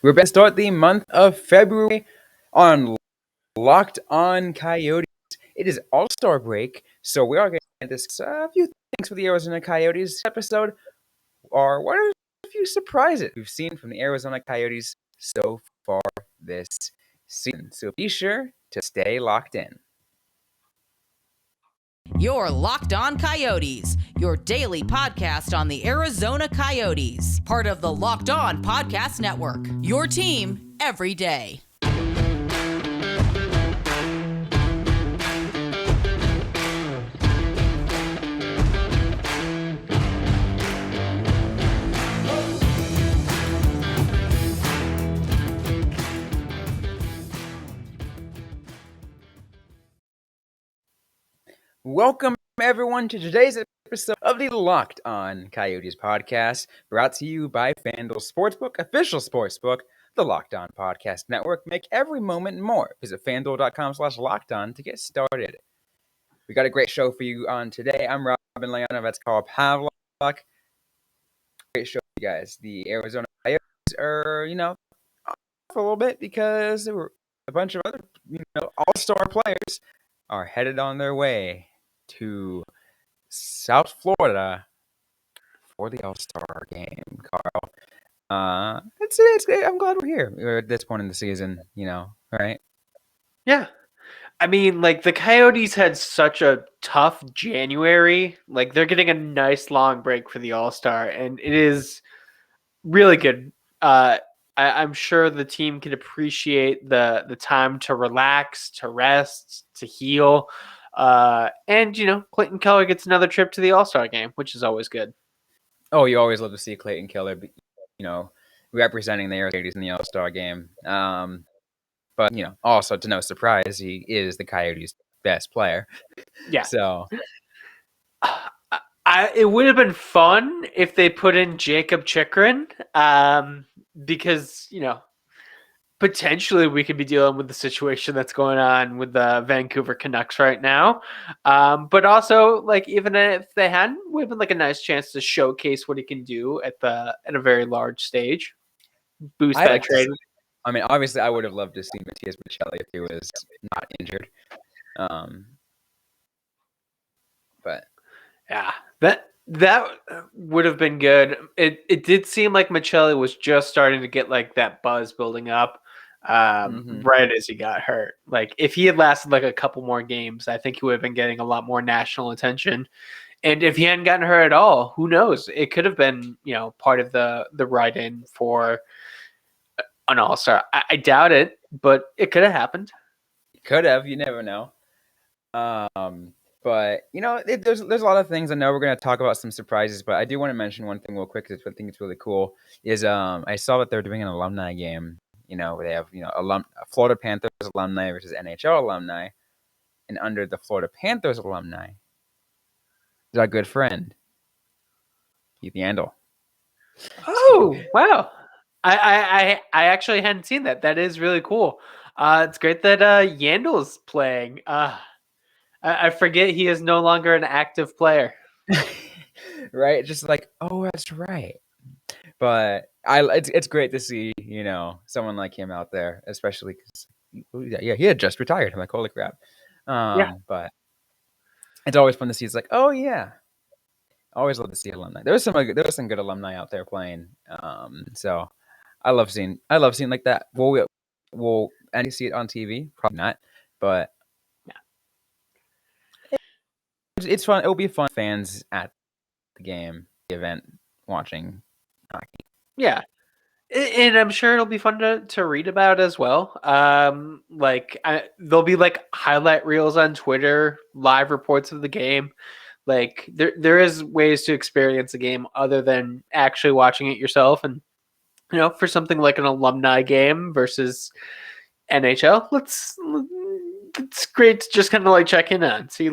We're about to start the month of February on Locked On Coyotes. It is All-Star break, so we are going to discuss a few things for the Arizona Coyotes. This episode are what are a few surprises we've seen from the Arizona Coyotes so far this season. So be sure to stay locked in. You're Locked On Coyotes, your daily podcast on the Arizona Coyotes, part of the Locked On Podcast Network, your team every day. Welcome, everyone, to today's episode of the Locked On Coyotes podcast, brought to you by FanDuel Sportsbook, official sportsbook, the Locked On Podcast Network. Make every moment more. Visit FanDuel.com/LockedOn to get started. We got a great show for you on today. I'm Robyn Leonov. That's Carl Pavlok. Great show for you guys. The Arizona Coyotes are, off for a little bit because there were a bunch of other, all-star players are headed on their way to South Florida for the All-Star game, Carl. It's I'm glad we're here. We're at this point in the season, right? Yeah. I mean, the Coyotes had such a tough January. They're getting a nice long break for the All-Star, and it is really good. I'm sure the team can appreciate the time to relax, to rest, to heal. And Clayton Keller gets another trip to the All-Star game, which is always good. Oh, you always love to see Clayton Keller, representing the Coyotes in the All-Star game. But, also to no surprise, he is the Coyotes' best player. Yeah. So it would have been fun if they put in Jacob Chychrun, because, potentially we could be dealing with the situation that's going on with the Vancouver Canucks right now. But also, even if they hadn't, it would have been a nice chance to showcase what he can do at a very large stage. Boost that trade. I mean, obviously, I would have loved to see Matias Maccelli if he was not injured. But yeah, that would have been good. It did seem like Maccelli was just starting to get that buzz building up right as he got hurt. If he had lasted a couple more games, I think he would have been getting a lot more national attention. And if he hadn't gotten hurt at all, who knows? It could have been, part of the write-in for an All-Star. I doubt it, but it could have happened. It could have. You never know. But, there's a lot of things. I know we're going to talk about some surprises, but I do want to mention one thing real quick because I think it's really cool, is I saw that they're doing an alumni game. They have, Florida Panthers alumni versus NHL alumni. And under the Florida Panthers alumni is our good friend, Keith Yandel. Oh, wow. I actually hadn't seen that. That is really cool. It's great that Yandel's playing. I forget he is no longer an active player. Right? Just oh, that's right. But it's great to see, someone like him out there, especially because he had just retired. I'm like, holy crap. But it's always fun to see. It's oh yeah. Always love to see alumni. There was some good alumni out there playing. So I love seeing like that. We'll and you see it on TV, probably not, but it's fun. It'll be fun fans at the game, the event, watching hockey. Yeah. And I'm sure it'll be fun to read about as well. There'll be highlight reels on Twitter, live reports of the game. There is ways to experience the game other than actually watching it yourself. And, for something like an alumni game versus NHL, it's great to just kind of check in on, see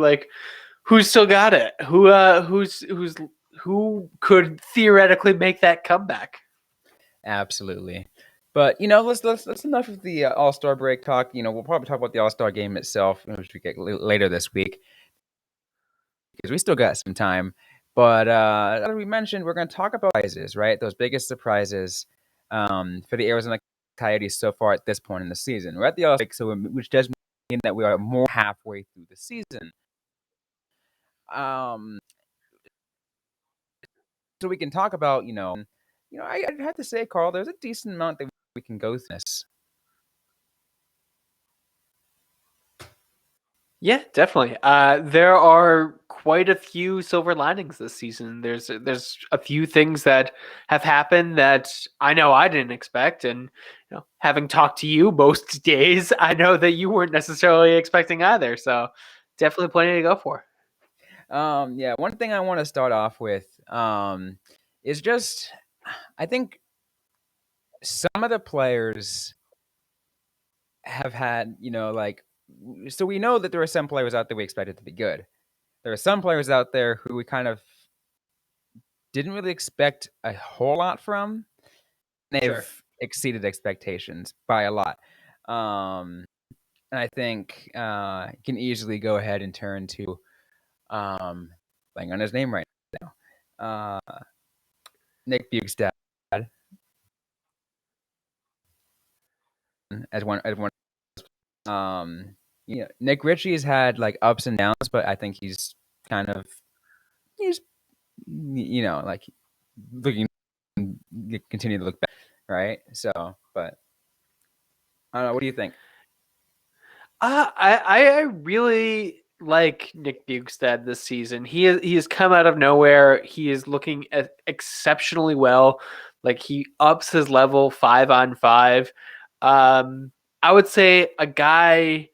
who's still got it, who could theoretically make that comeback. Absolutely. But let's enough of the All-Star break talk. We'll probably talk about the All-Star game itself, which we get later this week, because we still got some time. But as we mentioned, we're going to talk about surprises, right? Those biggest surprises for the Arizona Coyotes so far at this point in the season. We're at the All-Star break, which does mean that we are more halfway through the season. So we can talk about, I'd have to say, Carl, there's a decent amount that we can go through this. Yeah, definitely. There are quite a few silver linings this season. There's a few things that have happened that I know I didn't expect, and having talked to you most days, I know that you weren't necessarily expecting either. So definitely plenty to go for. Yeah, one thing I want to start off with is just, I think some of the players have had, so we know that there are some players out there we expected to be good. There are some players out there who we kind of didn't really expect a whole lot from. They've exceeded expectations by a lot. And I think can easily go ahead and turn to playing on his name right now. Nick Bukestad as one Nick Ritchie's had like ups and downs, but I think he's like looking continue to look back, right? So, but I don't know. What do you think? I really like Nick Bukestad this season. He has come out of nowhere. He is looking exceptionally well. Like he ups his level 5-on-5. I would say a guy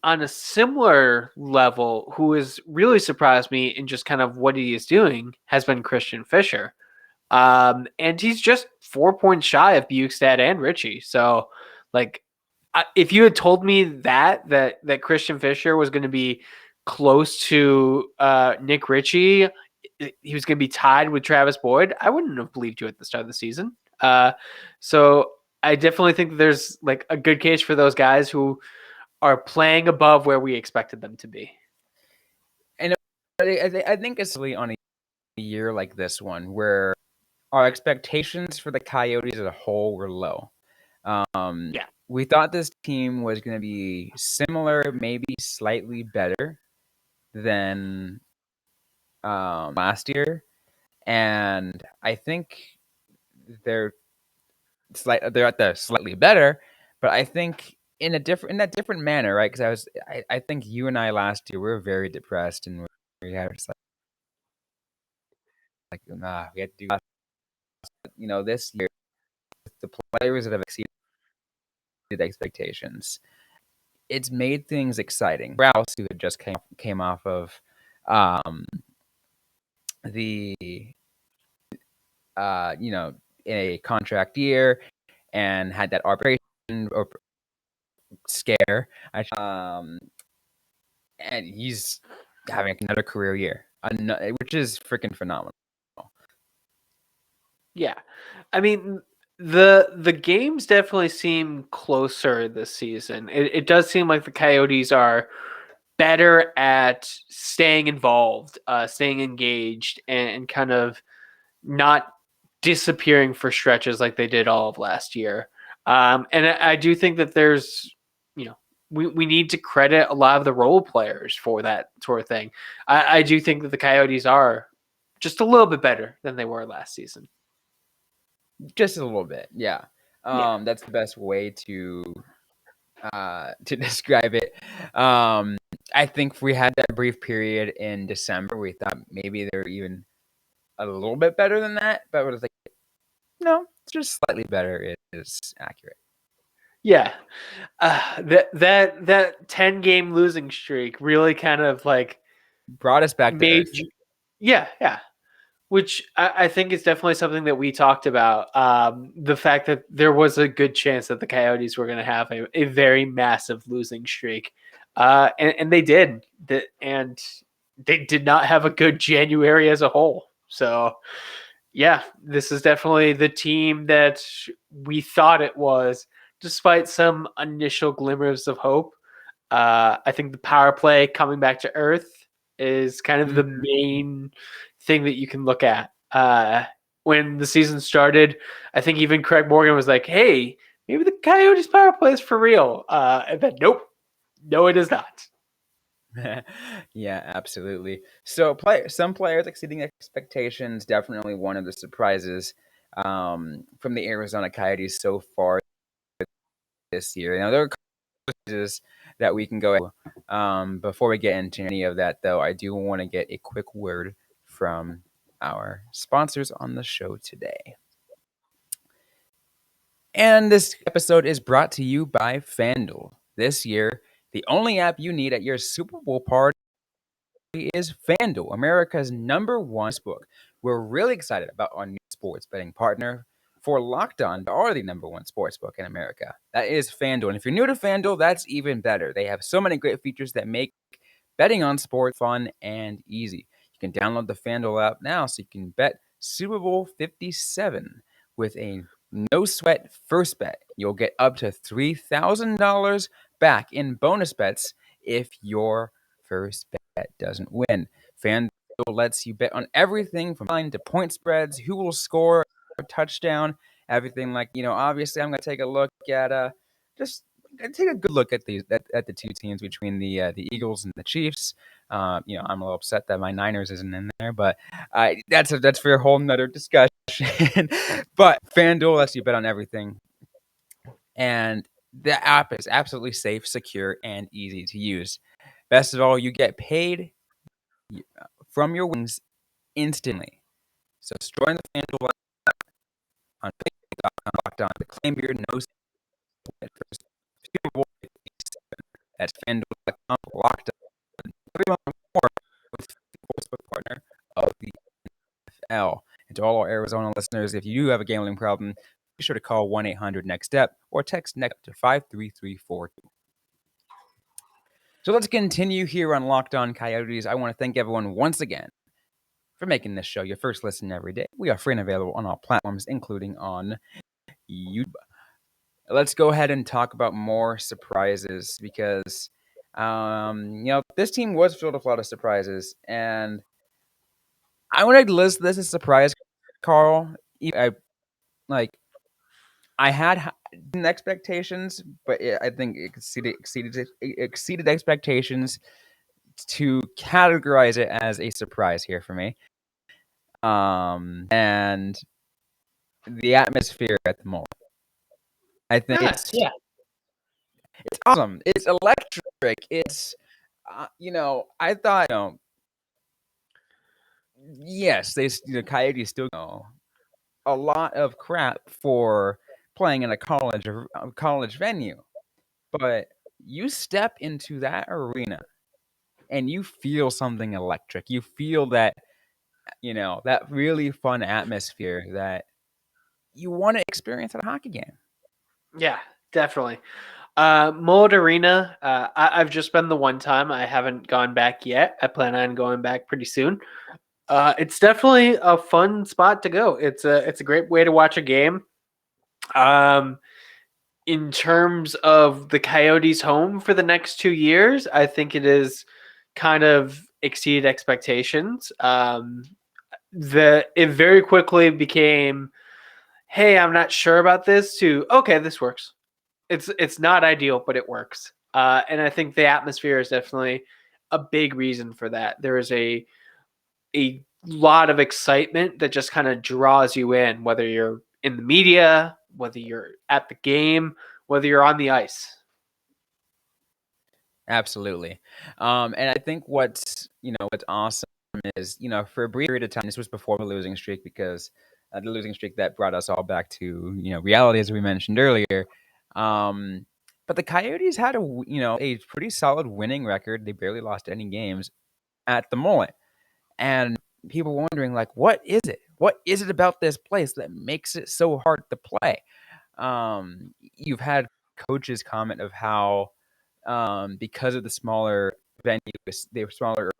on a similar level who has really surprised me in just kind of what he is doing has been Christian Fischer. And he's just 4 points shy of Bukestad and Ritchie. So, like, if you had told me that Christian Fischer was going to be close to Nick Ritchie, he was going to be tied with Travis Boyd, I wouldn't have believed you at the start of the season. So I definitely think there's like a good case for those guys who are playing above where we expected them to be. And I think especially on a year like this one, where our expectations for the Coyotes as a whole were low. We thought this team was going to be similar, maybe slightly better than last year, and I think they're at the slightly better, but I think in that different manner, right? Because I think you and I last year we were very depressed, and we had just we had to do this year the players that have exceeded expectations. It's made things exciting. Rouse, who had just came off of the a contract year and had that arbitration or scare, and he's having another career year, which is freaking phenomenal. Yeah, I mean the games definitely seem closer this season. It does seem like the Coyotes are better at staying involved, staying engaged, and kind of not disappearing for stretches like they did all of last year. And I do think that there's, we need to credit a lot of the role players for that sort of thing. I do think that the Coyotes are just a little bit better than they were last season. Just a little bit, yeah. That's the best way to describe it. I think we had that brief period in December. We thought maybe they were even a little bit better than that, but it was like, no, it's just slightly better is accurate. Yeah, that 10-game losing streak really kind of like brought us back to earth. Yeah. Which I think is definitely something that we talked about. The fact that there was a good chance that the Coyotes were going to have a very massive losing streak. And they did. And they did not have a good January as a whole. So, yeah, this is definitely the team that we thought it was, despite some initial glimmers of hope. I think the power play coming back to earth is kind of the main thing that you can look at. When the season started, I think even Craig Morgan was like, hey, maybe the Coyotes power play is for real. And then nope, no, it is not. Yeah, absolutely. So, some players exceeding expectations. Definitely one of the surprises from the Arizona Coyotes so far this year. Now, there are coaches that we can go. Before we get into any of that, though, I do want to get a quick word from our sponsors on the show today. And this episode is brought to you by FanDuel. This year, the only app you need at your Super Bowl party is FanDuel, America's #1 sportsbook. We're really excited about our new sports betting partner for Locked On, they are the #1 sportsbook in America. That is FanDuel. And if you're new to FanDuel, that's even better. They have so many great features that make betting on sports fun and easy. You can download the FanDuel app now so you can bet Super Bowl 57 with a no sweat first bet. You'll get up to $3,000 back in bonus bets if your first bet doesn't win. FanDuel lets you bet on everything from line to point spreads, who will score a touchdown, everything like, obviously I'm going to take a look at just take a good look at the two teams between the Eagles and the Chiefs. I'm a little upset that my Niners isn't in there, but that's for a whole nother discussion. But FanDuel lets you bet on everything, and the app is absolutely safe, secure, and easy to use. Best of all, you get paid from your wins instantly. So join the FanDuel app on Locked On to claim your no sweat first Super Bowl 57. That's FanDuel.com Locked On. Every moment more with the sportsbook partner of the NFL. And to all our Arizona listeners, if you do have a gambling problem, be sure to call 1-800-NEXT-STEP or text NEXT to 53342. So let's continue here on Locked On Coyotes. I want to thank everyone once again for making this show your first listen every day. We are free and available on all platforms, including on YouTube. Let's go ahead and talk about more surprises because, this team was filled with a lot of surprises, and I want to list this as a surprise, Carl. I had expectations, but I think it exceeded expectations to categorize it as a surprise here for me. And the atmosphere at the mall. I think it's awesome. It's electric. It's I thought yes, the Coyotes still know a lot of crap for playing in a college venue, but you step into that arena and you feel something electric. You feel that that really fun atmosphere that you want to experience at a hockey game. Yeah, definitely. Mullet Arena, I've just been the one time. I haven't gone back yet. I plan on going back pretty soon. It's definitely a fun spot to go. It's a great way to watch a game. In terms of the Coyotes' home for the next 2 years, I think it is kind of exceeded expectations. It very quickly became, hey, I'm not sure about this, to okay, this works. It's not ideal, but it works. And I think the atmosphere is definitely a big reason for that. There is a lot of excitement that just kind of draws you in, whether you're in the media, whether you're at the game, whether you're on the ice. Absolutely. And I think what's awesome is, for a brief period of time, this was before the losing streak, because the losing streak that brought us all back to, reality, as we mentioned earlier. But the Coyotes had a pretty solid winning record. They barely lost any games at the Mullet. And people wondering, like, what is it? What is it about this place that makes it so hard to play? You've had coaches comment of how, because of the smaller venue, the smaller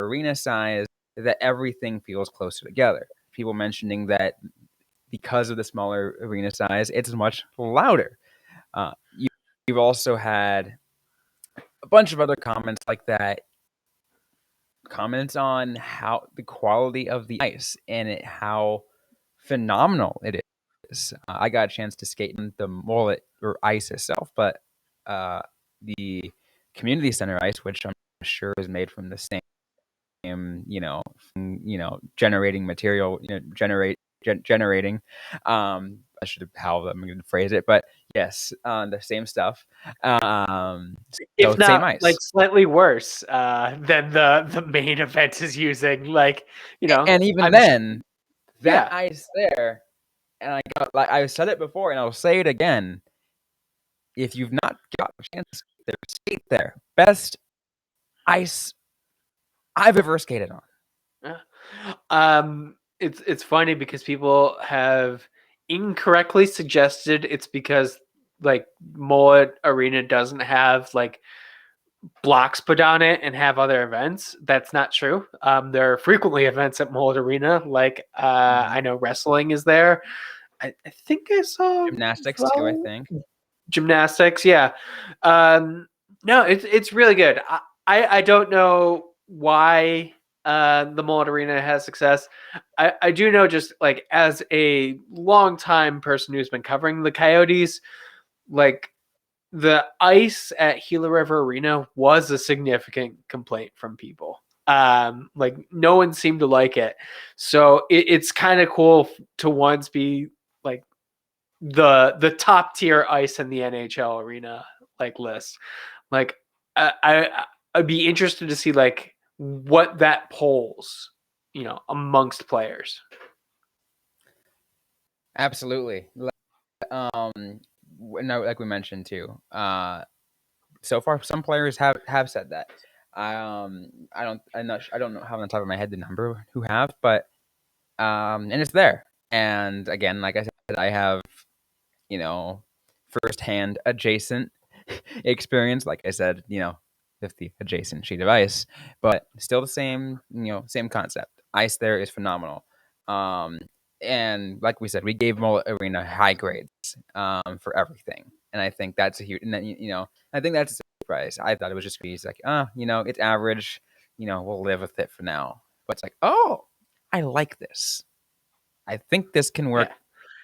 arena size, that everything feels closer together. People mentioning that because of the smaller arena size, it's much louder. You've also had a bunch of other comments like that. Comments on how the quality of the ice and how phenomenal it is. is. I got a chance to skate in the mullet or ice itself, but the community center ice, which I'm sure is made from the same, generating material, generating. I should have how I'm going to phrase it, but yes, the same stuff. So If same not like ice, slightly worse than the main event is using. Like, and even I'm then, that yeah. ice there, and I said it before, and I'll say it again. If you've not got a chance to skate there. Best ice I've ever skated on. It's funny because people have incorrectly suggested it's because like Mullet Arena doesn't have like blocks put on it and have other events. That's not true. There are frequently events at Mullet Arena. Like I know wrestling is there. I think I saw Gymnastics too, I think. gymnastics. Yeah. No, it's really good. I don't know why the Mullet Arena has success. I do know, just like as a longtime person who's been covering the Coyotes, like the ice at Gila River Arena was a significant complaint from people. Like no one seemed to like it. So it's kind of cool to once be like the top tier ice in the NHL arena like list. Like I'd be interested to see like what that polls, amongst players. Absolutely. No, like we mentioned too. So far, some players have said that. I don't know how on the top of my head the number who have, but and it's there. And again, like I said, I have firsthand adjacent experience. Like I said, with the adjacent sheet of ice, but still the same, same concept. Ice there is phenomenal. Um, and like we said, we gave Mullet Arena high grades for everything, and I think that's a huge. And then, I think that's a surprise. I thought it was just be like, it's average. We'll live with it for now. But it's like, oh, I like this. I think this can work, Yeah.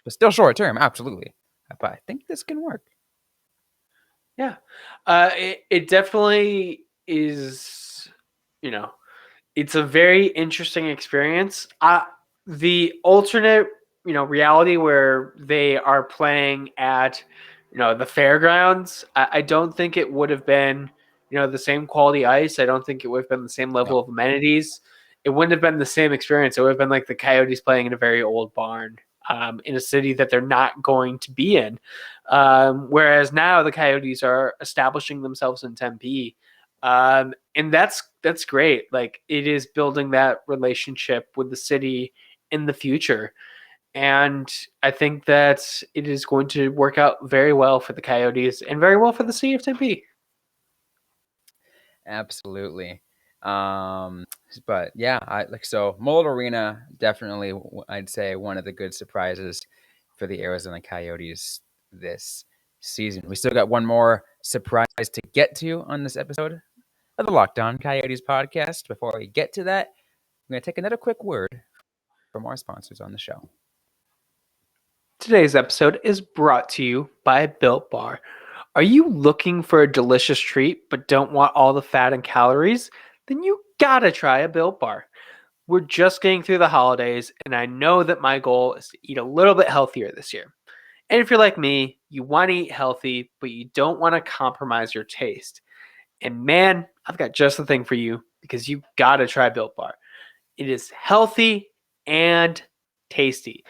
but still short term, absolutely. But I think this can work. Yeah. It definitely is, it's a very interesting experience. The alternate, reality where they are playing at, the fairgrounds, I don't think it would have been, the same quality ice. I don't think it would have been the same No. level of amenities. It wouldn't have been the same experience. It would have been like the Coyotes playing in a very old barn, in a city that they're not going to be in. Whereas now the Coyotes are establishing themselves in Tempe. And that's great. Like it is building that relationship with the city in the future. And I think that it is going to work out very well for the Coyotes and very well for the city of Tempe. Absolutely. But yeah, Mullet Arena definitely, I'd say, one of the good surprises for the Arizona Coyotes this season. We still got one more surprise to get to on this episode of the Locked On Coyotes podcast. Before we get to that, I'm going to take another quick word from our sponsors on the show. Today's episode is brought to you by Built Bar. Are you looking for a delicious treat but don't want all the fat and calories? Then you gotta try a Built Bar. We're just getting through the holidays, and I know that my goal is to eat a little bit healthier this year. And if you're like me, you want to eat healthy, but you don't want to compromise your taste. And man, I've got just the thing for you because you gotta try Built Bar. It is healthy and tasty.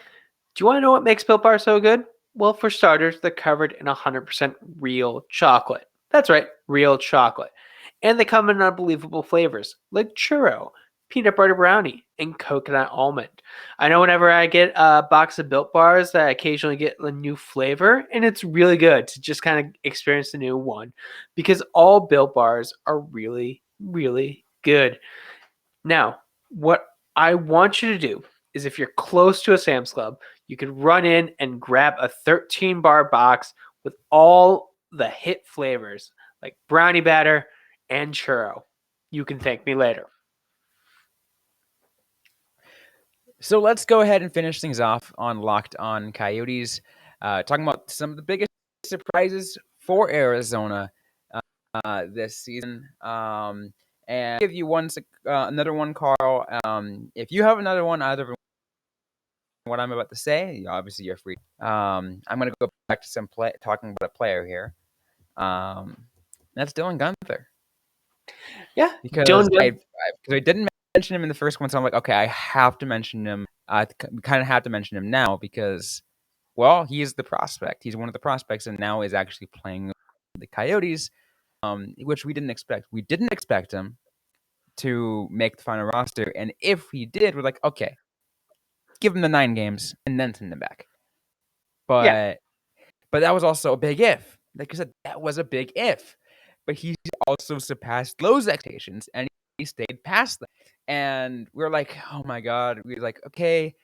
Do you want to know what makes Built Bar so good? Well, for starters, they're covered in 100% real chocolate. That's right, real chocolate. And they come in unbelievable flavors like churro, peanut butter brownie, and coconut almond. I know whenever I get a box of Built Bars, I occasionally get a new flavor, and it's really good to just kind of experience the new one because all Built Bars are really, really good. Now, what I want you to do is if you're close to a Sam's Club, you could run in and grab a 13 bar box with all the hit flavors like brownie batter and churro. You can thank me later. So let's go ahead and finish things off on Locked On Coyotes, talking about some of the biggest surprises for Arizona this season. And give you another one, Carl. If you have another one, either what I'm about to say, obviously you're free. I'm going to go back to talking about a player here. That's Dylan Guenther. Yeah, Because I didn't mention him in the first one, so I'm like, okay, I have to mention him. I kind of have to mention him now because, well, he is the prospect. He's one of the prospects, and now is actually playing the Coyotes, which we didn't expect. We didn't expect him to make the final roster, and if he did, we're like, okay, give him the 9 games and then send him back. yeah, But that was also a big if. Like I said, that was a big if. But he also surpassed those expectations, and he stayed past them. And we are like, oh my god. We are like, okay,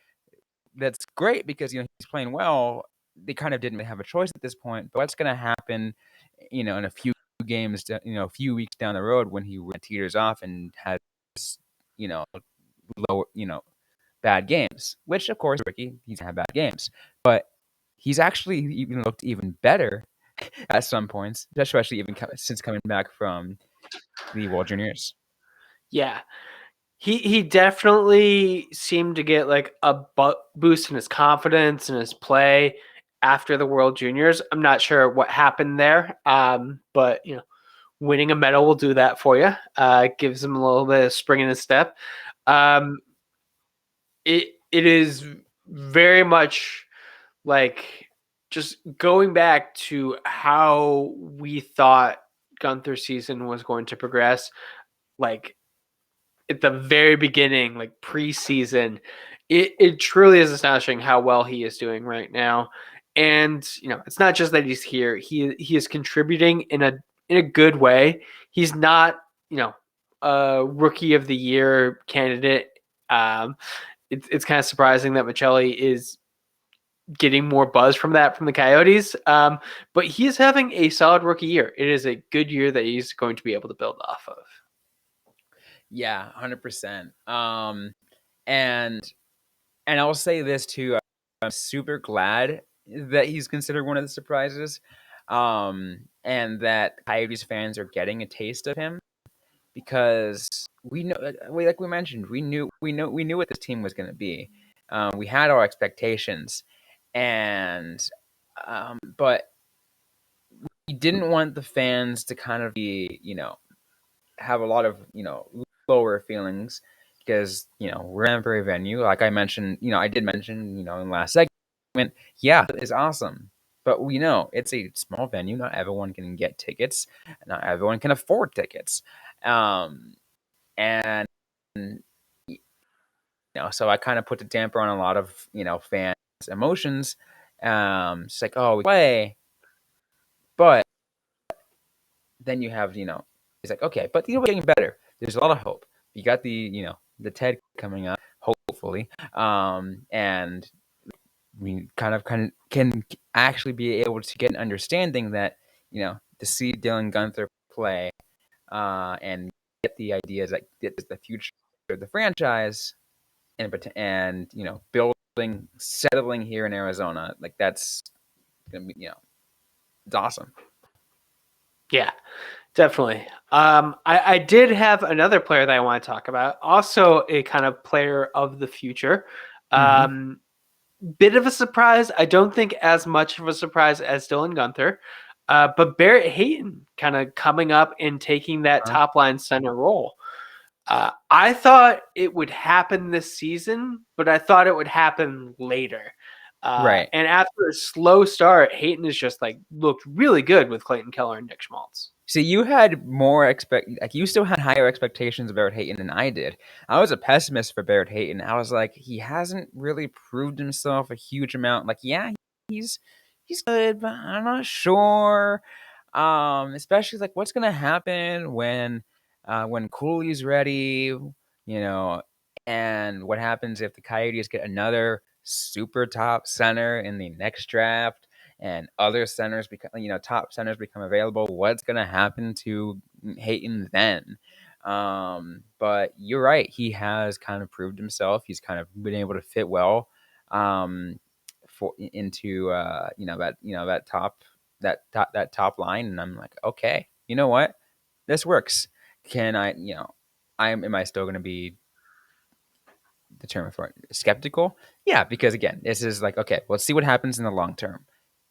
that's great because he's playing well. They kind of didn't have a choice at this point. But what's going to happen, in a few games, a few weeks down the road when he teeters off and has, you know, lower, bad games. Which of course, Ricky, he's gonna have bad games, but he's actually even looked even better at some points, especially even since coming back from the World Juniors. yeah. He definitely seemed to get like a boost in his confidence and his play after the World Juniors. I'm not sure what happened there, but winning a medal will do that for you. Gives him a little bit of spring in his step. Um, it is very much like just going back to how we thought Guenther's season was going to progress. Like at the very beginning, like preseason, it truly is astonishing how well he is doing right now. And it's not just that he's here; he is contributing in a good way. He's not a rookie of the year candidate. It's kind of surprising that Michelli is getting more buzz from the Coyotes. But he is having a solid rookie year. It is a good year that he's going to be able to build off of. Yeah, 100%. And I'll say this too. I'm super glad that he's considered one of the surprises, and that Coyotes fans are getting a taste of him because we know, like we mentioned, we knew what this team was going to be. We had our expectations, and but we didn't want the fans to kind of be, have a lot of, lower feelings because, we're in a very venue. Like I mentioned, I did mention, in the last segment, yeah, it's awesome. But we know it's a small venue. Not everyone can get tickets. Not everyone can afford tickets. And, so I kind of put the damper on a lot of, fans' emotions. It's like, oh, we play. But then you have, it's like, okay, but we're getting better. There's a lot of hope. You got the TED coming up, hopefully. And we kind of can actually be able to get an understanding that, to see Dylan Guenther play, and get the ideas that get the future of the franchise and building, settling here in Arizona, like that's gonna be, it's awesome. Yeah, definitely. I did have another player that I want to talk about. Also, a kind of player of the future. Bit of a surprise. I don't think as much of a surprise as Dylan Guenther, but Barrett Hayton kind of coming up and taking that top line center role. I thought it would happen this season, but I thought it would happen later. Right. And after a slow start, Hayton has just looked really good with Clayton Keller and Nick Schmaltz. So you had you still had higher expectations of Barrett Hayton than I did. I was a pessimist for Barrett Hayton. I was like, he hasn't really proved himself a huge amount. Like, yeah, he's good, but I'm not sure. Especially like what's gonna happen when Cooley's ready, and what happens if the Coyotes get another super top center in the next draft and other centers become, top centers become available. What's going to happen to Hayton then? But you're right. He has kind of proved himself. He's kind of been able to fit well into that top line, and I'm like, okay, you know what, this works. Can I, am I still going to be determined for it? Skeptical? Yeah, because again, this is like, okay, let's see what happens in the long term.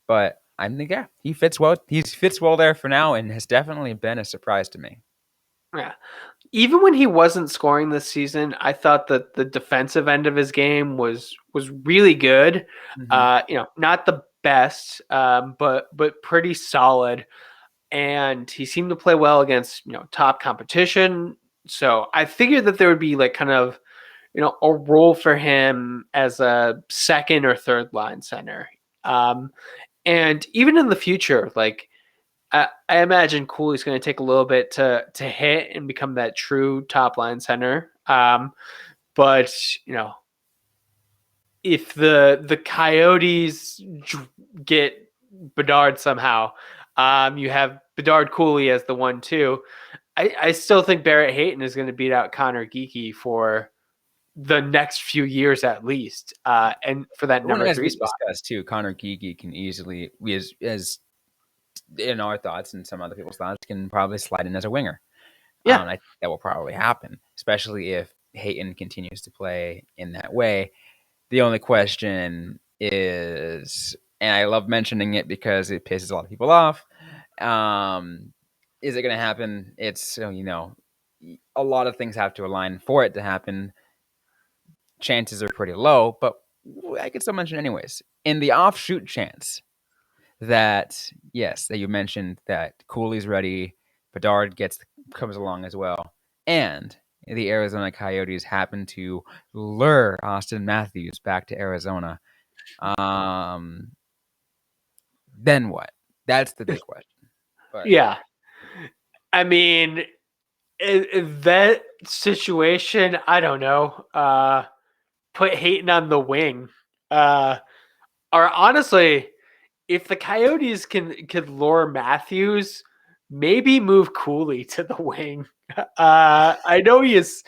But I think, yeah, he fits well. He fits well there for now, and has definitely been a surprise to me. Yeah. Even when he wasn't scoring this season, I thought that the defensive end of his game was really good. Mm-hmm. Not the best, but pretty solid. And he seemed to play well against top competition. So I figured that there would be like kind of a role for him as a second or third line center. And even in the future, like I imagine Cooley's going to take a little bit to hit and become that true top line center. But if the Coyotes get Bedard somehow, you have Bedard Cooley as the 1-2. I still think Barrett Hayton is going to beat out Connor Geeky for the next few years at least, and for that Well, number as 3 we spot. discussed too, Connor Geeky can easily, as in our thoughts and some other people's thoughts, can probably slide in as a winger. Yeah, I think that will probably happen, especially if Hayton continues to play in that way. The only question is, and I love mentioning it because it pisses a lot of people off, is it going to happen? It's, a lot of things have to align for it to happen. Chances are pretty low, but I could still mention anyways. In the offshoot chance that, yes, that you mentioned that Cooley's ready, Bedard comes along as well, and the Arizona Coyotes happen to lure Austin Matthews back to Arizona, then what? That's the big question. But yeah. I mean, in that situation, I don't know. Put Hayton on the wing, or honestly, if the Coyotes could lure Matthews, maybe move Cooley to the wing. I know he is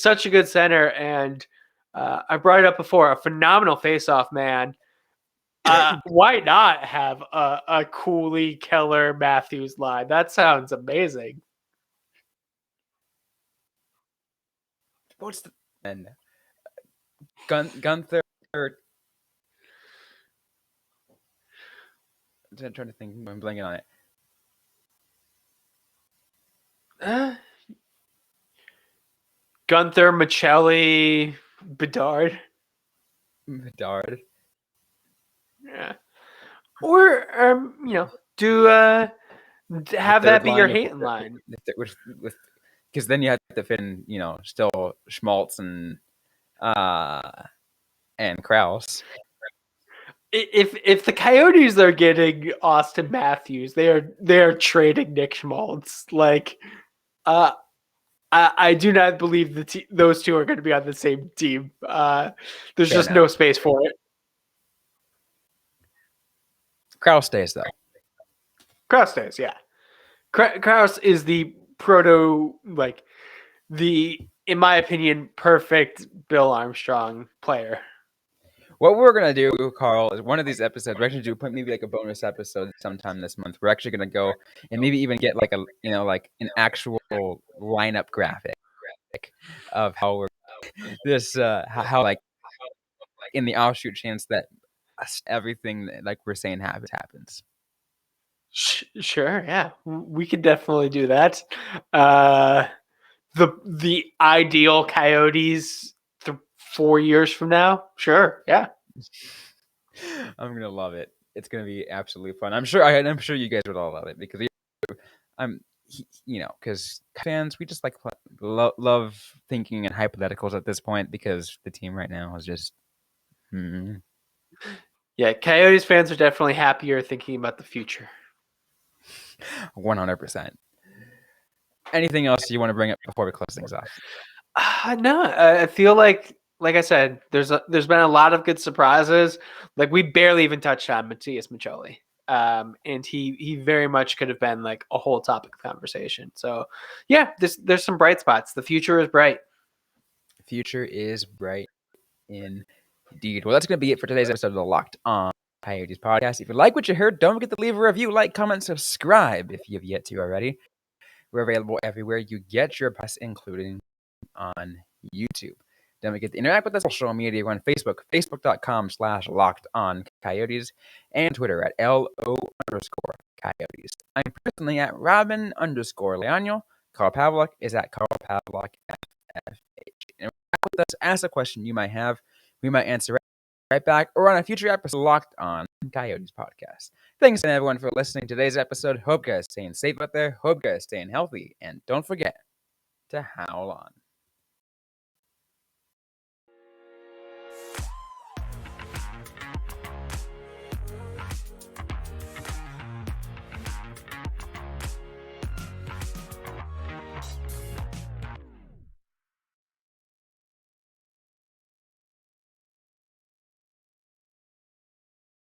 such a good center, and I brought it up before, a phenomenal faceoff man. Why not have a Cooley, Keller, Matthews line? That sounds amazing. what's the and Gunther? I'm trying to think. I'm blanking on it. Uh, Gunther, Michelli, Bedard. Bedard. Yeah. Or do The have that third be your line Hayton line. with because then you have to fit in, still Schmaltz and Kraus. If the Coyotes are getting Austin Matthews, they are trading Nick Schmaltz. Like, uh, I do not believe those two are going to be on the same team. There's Fair just enough. no space for it. Kraus stays though. Kraus stays, yeah. Kraus is the in my opinion, perfect Bill Armstrong player. What we're gonna do, Carl, is one of these episodes. We're actually do maybe like a bonus episode sometime this month. We're actually gonna go and maybe even get like like an actual lineup graphic of how we're this how like in the offshoot chance that everything like we're saying happens. Sure, yeah, we could definitely do that. Uh, the ideal Coyotes 4 years from now, sure, yeah. I'm gonna love it. It's gonna be absolutely fun. I'm sure you guys would all love it because I'm because fans, we just like love thinking in hypotheticals at this point because the team right now is just. Yeah, Coyotes fans are definitely happier thinking about the future. 100%. Anything else you want to bring up before we close things off? No, I feel like I said, there's been a lot of good surprises. Like we barely even touched on Matthias Michelli. and he very much could have been like a whole topic of conversation. So yeah, there's some bright spots. The future is bright. The future is bright indeed. Well, that's going to be it for today's episode of the Locked On Coyotes podcast. If you like what you heard, don't forget to leave a review, like, comment, subscribe if you've yet to already. We're available everywhere you get your podcasts, including on YouTube. Don't forget to interact with us on social media. We're on Facebook, facebook.com/LockedOnCoyotes, and Twitter at LO_Coyotes. I'm personally at Robyn_Leano. Carl Pavlik is at Carl Pavlik FFH. Interact with us, ask a question you might have. We might answer right back or on a future episode of Locked On Coyotes podcast. Thanks everyone for listening to today's episode. Hope you guys staying safe out there. Hope you guys staying healthy. And don't forget to howl on.